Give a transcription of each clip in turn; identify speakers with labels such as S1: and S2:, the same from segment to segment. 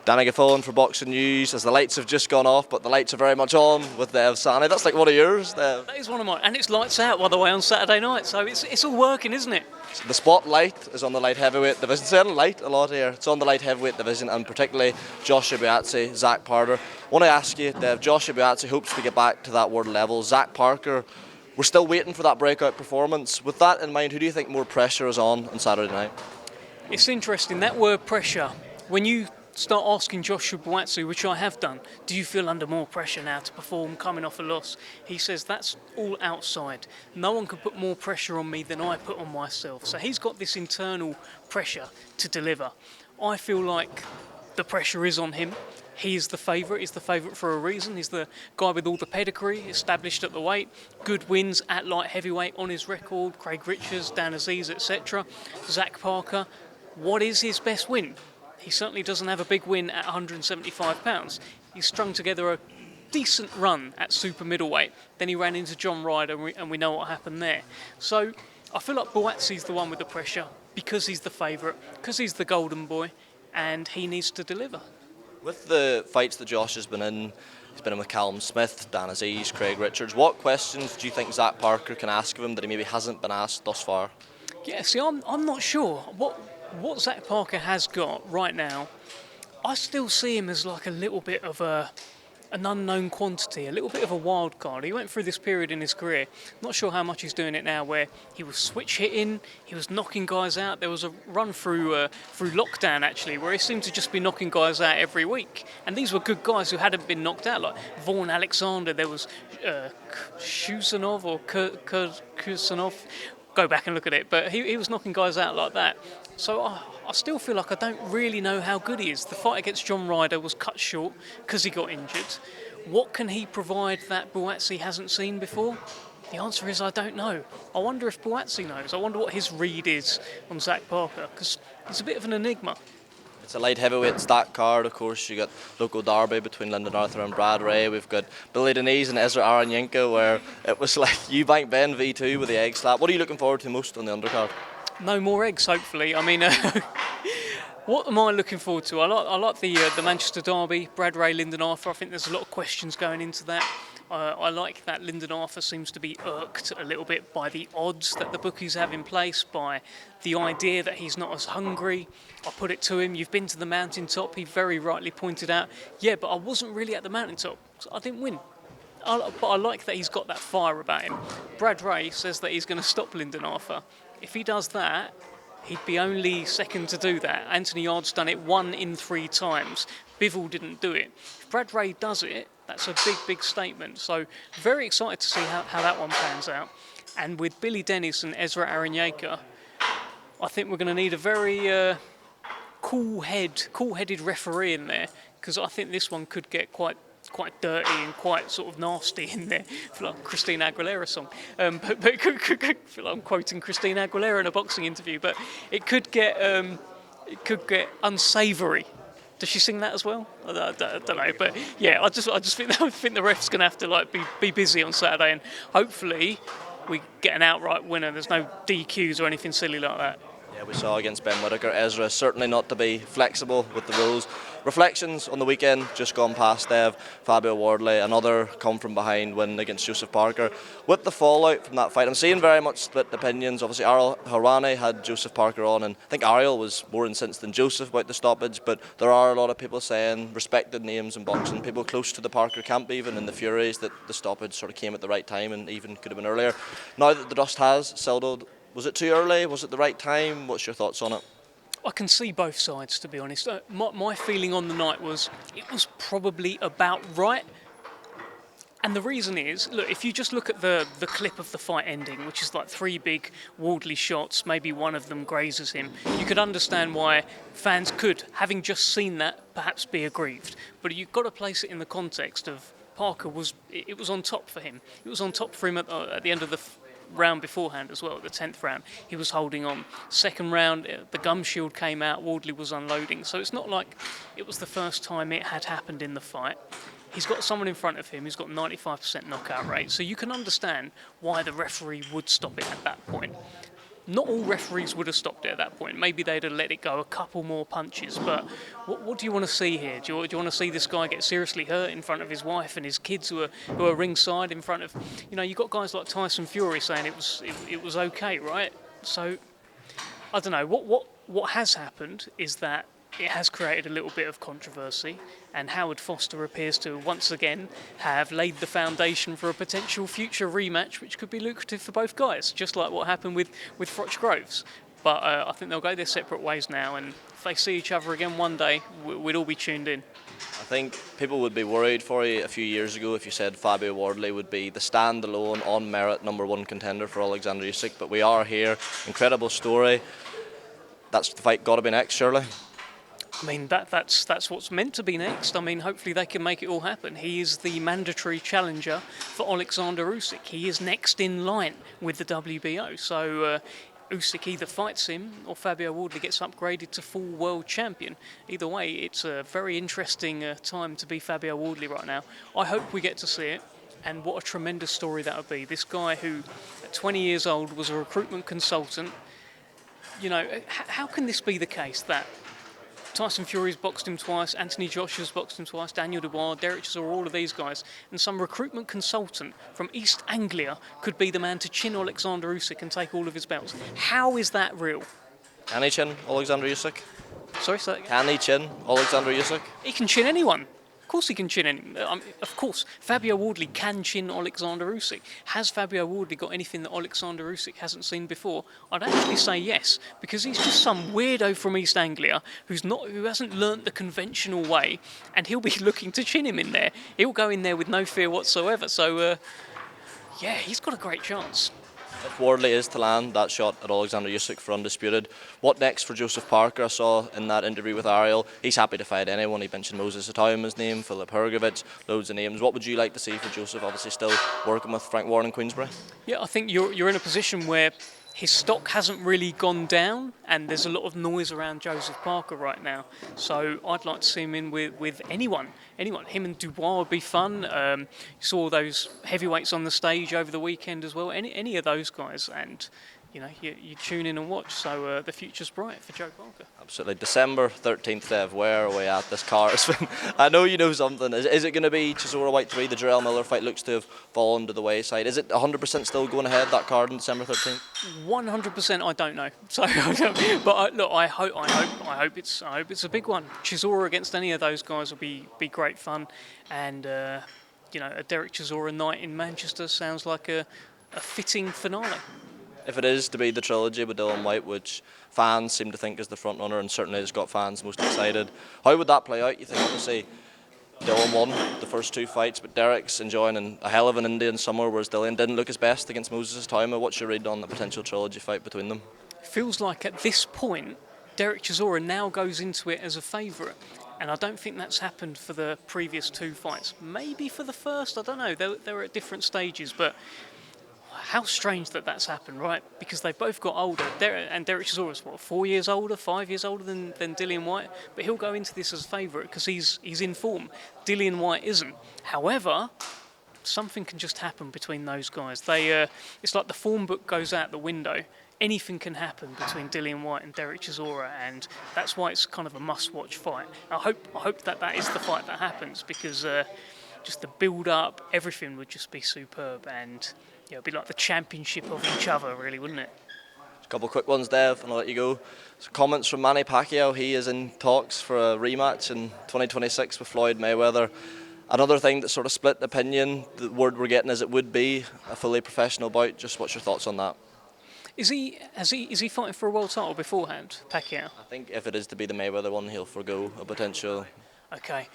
S1: Danny Gilfillan for Boxing News, as the lights have just gone off, but the lights are very much on with Dev Sahni. That's like one of yours, Dev.
S2: That is one of mine, and it's lights out, by the way, on Saturday night, so it's all working, isn't it?
S1: The spotlight is on the light heavyweight division. Saying light a lot here. It's on the light heavyweight division, and particularly Joshua Buatsi, Zach Parker. I want to ask you, Dev, Joshua Buatsi hopes to get back to that world level. Zach Parker, we're still waiting for that breakout performance. With that in mind, who do you think more pressure is on Saturday night?
S2: It's interesting, that word pressure. When you start asking Joshua Buatsi, which I have done, do you feel under more pressure now to perform coming off a loss? He says that's all outside. No one can put more pressure on me than I put on myself. So he's got this internal pressure to deliver. I feel like the pressure is on him. He is the favourite. He's the favourite for a reason. He's the guy with all the pedigree, established at the weight, good wins at light heavyweight on his record. Craig Richards, Dan Aziz, etc. Zach Parker, what is his best win? He certainly doesn't have a big win at 175 pounds. He's strung together a decent run at super middleweight. Then he ran into John Ryder, and we know what happened there. So I feel like Buatsi's the one with the pressure because he's the favourite, because he's the golden boy, and he needs to deliver.
S1: With the fights that Josh has been in, he's been in with Callum Smith, Dan Aziz, Craig Richards. What questions do you think Zach Parker can ask of him that he maybe hasn't been asked thus far?
S2: Yeah, see, I'm not sure. What Zach Parker has got right now, I still see him as like a little bit of an unknown quantity, a little bit of a wild card. He went through this period in his career, not sure how much he's doing it now, where he was switch hitting, he was knocking guys out. There was a run through lockdown actually, where he seemed to just be knocking guys out every week. And these were good guys who hadn't been knocked out, like Vaughan Alexander. There was Kusanov or Kusanov. Go back and look at it, but he was knocking guys out like that. So I still feel like I don't really know how good he is. The fight against John Ryder was cut short because he got injured. What can he provide that Buatsi hasn't seen before? The answer is I don't know. I wonder if Buatsi knows. I wonder what his read is on Zach Parker, because he's a bit of an enigma.
S1: It's a light heavyweight stack card, of course. You got local derby between Lyndon Arthur and Brad Ray. We've got Billy Denise and Ezra Aranyenko, where it was like Eubank Benn V2 with the egg slap. What are you looking forward to most on the undercard?
S2: No more eggs, hopefully. I mean, what am I looking forward to? I like the Manchester derby, Brad Ray, Lyndon Arthur. I think there's a lot of questions going into that. I like that Lyndon Arthur seems to be irked a little bit by the odds that the bookies have in place, by the idea that he's not as hungry. I put it to him, you've been to the mountaintop. He very rightly pointed out, yeah, but I wasn't really at the mountaintop, so I didn't win. But I like that he's got that fire about him. Brad Ray says that he's going to stop Lyndon Arthur. If he does that, he'd be only second to do that. Anthony Yarde's done it 1 in 3 times. Bivol didn't do it. If Brad Ray does it, that's a big, big statement. So very excited to see how that one pans out. And with Billy Dennis and Ezra Aranyenko, I think we're going to need a very cool-headed referee in there, because I think this one could get quite dirty and quite sort of nasty in there. I feel like Christina Aguilera song. But I feel like I'm quoting Christina Aguilera in a boxing interview. But it could get unsavoury. Does she sing that as well? I don't know. But yeah, I just think the ref's going to have to be busy on Saturday, and hopefully we get an outright winner. There's no DQs or anything silly like that.
S1: Yeah, we saw against Ben Whittaker, Ezra certainly not to be flexible with the rules. Reflections on the weekend, just gone past Dev, Fabio Wardley, another come from behind win against Joseph Parker. With the fallout from that fight, I'm seeing very much split opinions. Obviously, Ariel Harwani had Joseph Parker on, and I think Ariel was more incensed than Joseph about the stoppage, but there are a lot of people saying, respected names in boxing, people close to the Parker camp even, in the Furies, that the stoppage sort of came at the right time and even could have been earlier. Now that the dust has settled, was it too early? Was it the right time? What's your thoughts on it?
S2: I can see both sides, to be honest. My feeling on the night was it was probably about right. And the reason is, look, if you just look at the clip of the fight ending, which is like 3 big Wardley shots, maybe one of them grazes him, you could understand why fans could, having just seen that, perhaps be aggrieved. But you've got to place it in the context of Parker it was on top for him. It was on top for him at the end of the round beforehand as well, the 10th round. He was holding on. Second round, the gum shield came out, Wardley was unloading. So it's not like it was the first time it had happened in the fight. He's got someone in front of him who's got 95% knockout rate. So you can understand why the referee would stop it at that point. not all referees would have stopped it at that point. Maybe they'd have let it go a couple more punches. But what do you want to see here? Do you want to see this guy get seriously hurt in front of his wife and his kids who are ringside in front of, you've got guys like Tyson Fury saying it was okay, right? So I don't know. What has happened is that it has created a little bit of controversy, and Howard Foster appears to once again have laid the foundation for a potential future rematch, which could be lucrative for both guys, just like what happened with Froch Groves. But I think they'll go their separate ways now, and if they see each other again one day, we'd all be tuned in.
S1: I think people would be worried for you a few years ago if you said Fabio Wardley would be the standalone, on merit #1 contender for Alexander Usyk, but we are here. Incredible story. That's the fight got to be next, surely.
S2: I mean, that's what's meant to be next. I mean, hopefully they can make it all happen. He is the mandatory challenger for Alexander Usyk. He is next in line with the WBO. So Usyk either fights him or Fabio Wardley gets upgraded to full world champion. Either way, it's a very interesting time to be Fabio Wardley right now. I hope we get to see it. And what a tremendous story that would be. This guy who, at 20 years old, was a recruitment consultant. How can this be the case that Tyson Fury's boxed him twice, Anthony Joshua's boxed him twice, Daniel Dubois, Derek Chisora, all of these guys, and some recruitment consultant from East Anglia could be the man to chin Alexander Usyk and take all of his belts? How is that real?
S1: Can he chin Alexander Usyk?
S2: Sorry, say that again?
S1: Can he chin Alexander Usyk?
S2: He can chin anyone. Of course he can chin anyone. Of course, Fabio Wardley can chin Alexander Usyk. Has Fabio Wardley got anything that Alexander Usyk hasn't seen before? I'd actually say yes, because he's just some weirdo from East Anglia who hasn't learnt the conventional way, and he'll be looking to chin him in there. He'll go in there with no fear whatsoever. So, he's got a great chance.
S1: If Wardley is to land that shot at Alexander Usyk for undisputed, what next for Joseph Parker? I saw in that interview with Ariel, he's happy to fight anyone. He mentioned Moses Atauma's name, Filip Hrgovic, loads of names. What would you like to see for Joseph? Obviously still working with Frank Warren in Queensbury. Yeah,
S2: I think you're in a position where his stock hasn't really gone down, and there's a lot of noise around Joseph Parker right now. So I'd like to see him in with anyone. Him and Dubois would be fun. You saw those heavyweights on the stage over the weekend as well. Any of those guys, and you tune in and watch. So the future's bright for Joe Parker.
S1: Absolutely. December 13th, Dev. Where are we at? This card. I know you know something. Is it going to be Chisora Whyte 3? The Jarrell Miller fight looks to have fallen to the wayside. Is it 100% still going ahead, that card on December 13th?
S2: 100%. I don't know. So, but look, I hope it's a big one. Chisora against any of those guys will be great fun, and a Derek Chisora night in Manchester sounds like a fitting finale.
S1: If it is to be the trilogy with Dillian Whyte, which fans seem to think is the front runner and certainly has got fans most excited, how would that play out? You think obviously Dillian won the first two fights, but Derek's enjoying a hell of an Indian summer, whereas Dillian didn't look his best against Moses Atauma. What's your read on the potential trilogy fight between them?
S2: Feels like at this point, Derek Chisora now goes into it as a favourite. And I don't think that's happened for the previous two fights. Maybe for the first, I don't know. They were at different stages, but how strange that's happened, right? Because they both got older. And Derek Chisora's 4 years older, 5 years older than Dillian Whyte. But he'll go into this as favourite because he's in form. Dillian Whyte isn't. However, something can just happen between those guys. It's like the form book goes out the window. Anything can happen between Dillian Whyte and Derek Chisora, and that's why it's kind of a must-watch fight. I hope that is the fight that happens, because just the build-up, everything would just be superb, and it'd be like the championship of each other, really, wouldn't it?
S1: A couple of quick ones, Dev, and I'll let you go. So comments from Manny Pacquiao. He is in talks for a rematch in 2026 with Floyd Mayweather. Another thing that sort of split opinion, the word we're getting is it would be a fully professional bout. Just what's your thoughts on that?
S2: Is he fighting for a world title beforehand, Pacquiao?
S1: I think if it is to be the Mayweather one, he'll forgo a potential.
S2: Okay.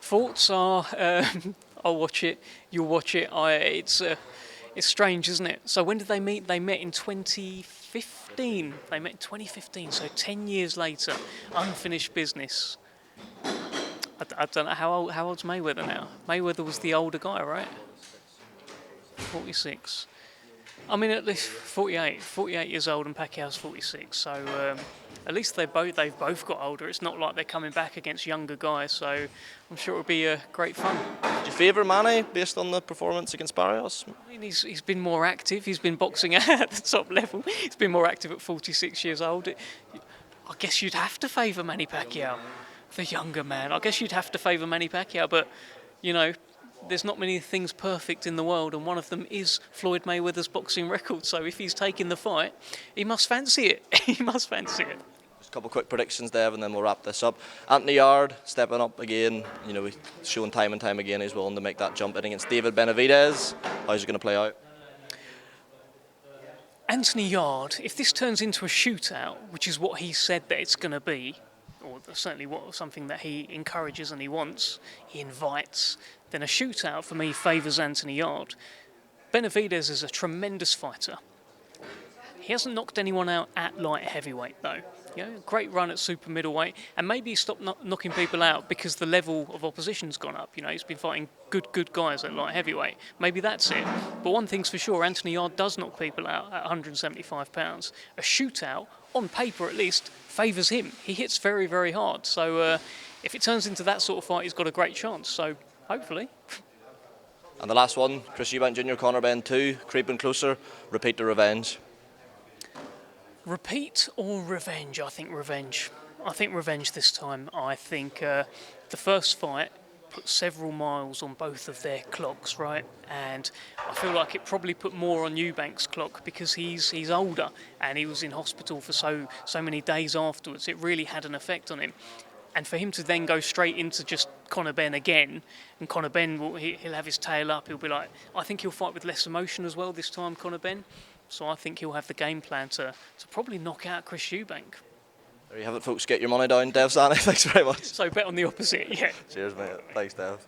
S2: Thoughts are, I'll watch it, you'll watch it. It's strange, isn't it? So when did they meet? They met in 2015. They met in 2015, so 10 years later. Unfinished business. I don't know, how old's Mayweather now? Mayweather was the older guy, right? 46. I mean, at least 48 years old, and Pacquiao's 46. So at least they've both got older. It's not like they're coming back against younger guys, so I'm sure it'll be great fun.
S1: Do you favour Manny based on the performance against Barrios?
S2: I mean, he's been more active. He's been boxing at the top level. He's been more active at 46 years old. I guess you'd have to favour Manny Pacquiao, the younger man. I guess you'd have to favour Manny Pacquiao, but, you know, there's not many things perfect in the world, and one of them is Floyd Mayweather's boxing record. So if he's taking the fight, he must fancy it. He must fancy it.
S1: Just a couple of quick predictions, Dev, and then we'll wrap this up. Anthony Yarde stepping up again. You know, he's shown time and time again he's willing to make that jump in against David Benavidez. How's it going to play out?
S2: Anthony Yarde, if this turns into a shootout, which is what he said that it's going to be, or certainly something that he encourages and he wants, he invites, then a shootout for me favours Anthony Yarde. Benavidez is a tremendous fighter. He hasn't knocked anyone out at light heavyweight though. You know, great run at super middleweight, and maybe he stopped knocking people out because the level of opposition's gone up. You know, he's been fighting good guys at light heavyweight. Maybe that's it. But one thing's for sure, Anthony Yarde does knock people out at 175 pounds. A shootout, on paper at least, favours him. He hits very, very hard. So if it turns into that sort of fight, he's got a great chance. So hopefully.
S1: And the last one, Chris Eubank Jr., Conor Benn 2, creeping closer, repeat the revenge.
S2: Repeat or revenge? I think revenge. I think revenge this time. I think the first fight put several miles on both of their clocks, right? And I feel like it probably put more on Eubank's clock because he's older and he was in hospital for so many days afterwards. It really had an effect on him. And for him to then go straight into just Conor Benn again, and Conor Benn, he'll have his tail up. He'll be like, I think he'll fight with less emotion as well this time, Conor Benn. So I think he'll have the game plan to probably knock out Chris Eubank.
S1: There you have it, folks. Get your money down. Dev Sahni, thanks very much.
S2: So bet on the opposite, yeah.
S1: Cheers, mate. Thanks, Dev.